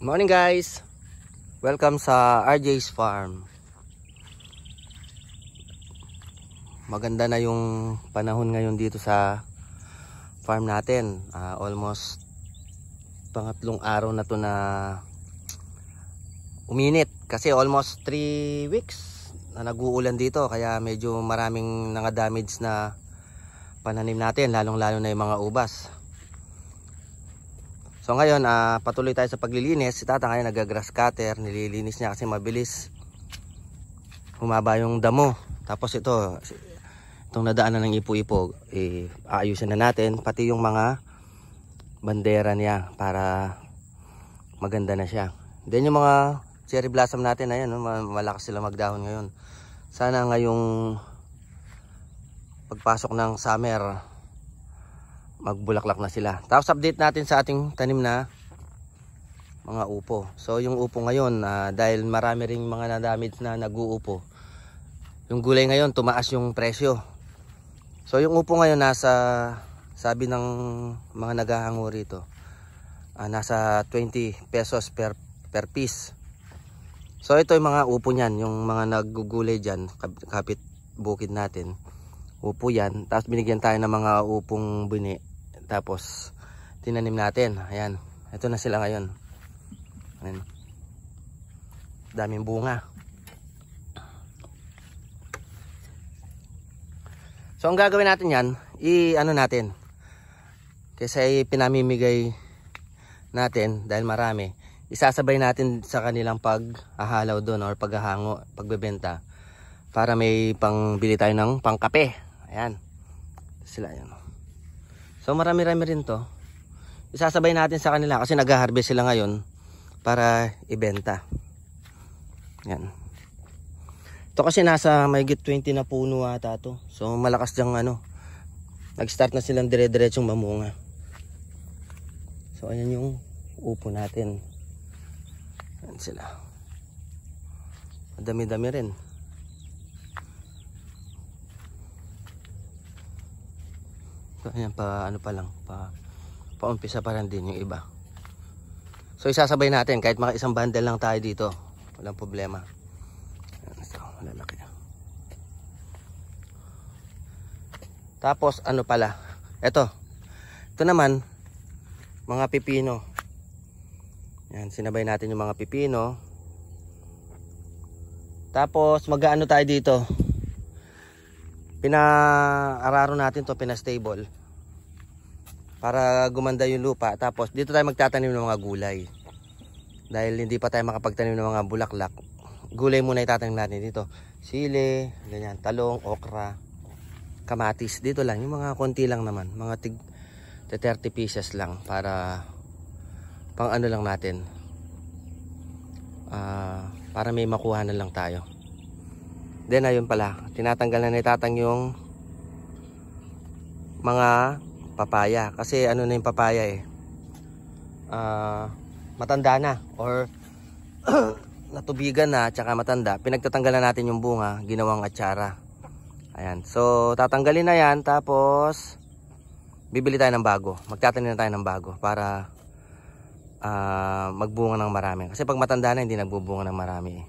Morning guys, welcome sa RJ's Farm. Maganda na yung panahon ngayon dito sa farm natin. Almost pangatlong araw na to na uminit kasi almost 3 weeks na nag-uulan dito, kaya medyo maraming damage na pananim natin, lalong lalo na yung mga ubas. So ngayon patuloy tayo sa paglilinis. Si Tata ngayon nag-grass cutter, nililinis niya kasi mabilis humaba yung damo. Tapos itong nadaanan ng ipo-ipo, aayusin na natin, pati yung mga bandera niya para maganda na siya. Then yung mga cherry blossom natin, ayan, malakas sila magdahon ngayon. Sana ngayong pagpasok ng summer magbulaklak na sila. Tapos update natin sa ating tanim na mga upo. So yung upo ngayon, dahil marami ring mga na-damage na nag-uupo, yung gulay ngayon tumaas yung presyo. So yung upo ngayon sabi ng mga naghahango rito, nasa 20 pesos per piece. So ito yung mga upo niyan, yung mga naggugulay dyan, kapit bukid natin, upo yan. Tapos binigyan tayo ng mga upong buni, tapos tinanim natin. Ayan, ito na sila ngayon. Ayan, daming bunga. So ang gagawin natin yan, natin, kasi pinamimigay natin dahil marami, isasabay natin sa kanilang paghahalaw doon or paghahango, pagbebenta, para may pangbili tayo ng pangkape. Ayan sila, yan. So marami-rami rin to, isasabay natin sa kanila kasi nag-harvest sila ngayon para ibenta. Yan, ito kasi nasa mahigit 20 na puno ata to. So malakas dyang nag-start na silang dire-diretsong mamunga. So ayan yung upo natin. Ayan sila, madami-dami rin. So ayan, paumpisa pa rin din yung iba. So isasabay natin, kahit mga isang bundle lang tayo dito, walang problema. So malalaki. Tapos ito naman mga pipino. Yan, sinabay natin yung mga pipino. Tapos mag-aano tayo dito, pina-araro natin to, pina-stable para gumanda yung lupa. Tapos dito tayo magtatanim ng mga gulay, dahil hindi pa tayo makapagtanim ng mga bulaklak. Gulay muna itatanim natin dito, sili, ganyan, talong, okra, kamatis. Dito lang, yung mga konti lang naman, mga 30 pieces lang, para pang lang natin, para may makuha na lang tayo. Then ayun pala, tinatanggal na Tatang yung mga papaya, kasi na yung papaya matanda na or natubigan na, tsaka matanda. Pinagtatanggalan natin yung bunga, ginawang atsara. Ayan, so tatanggalin na yan, tapos bibili tayo ng bago, magtatanim na tayo ng bago para magbunga ng marami. Kasi pag matanda na, hindi nagbubunga ng marami.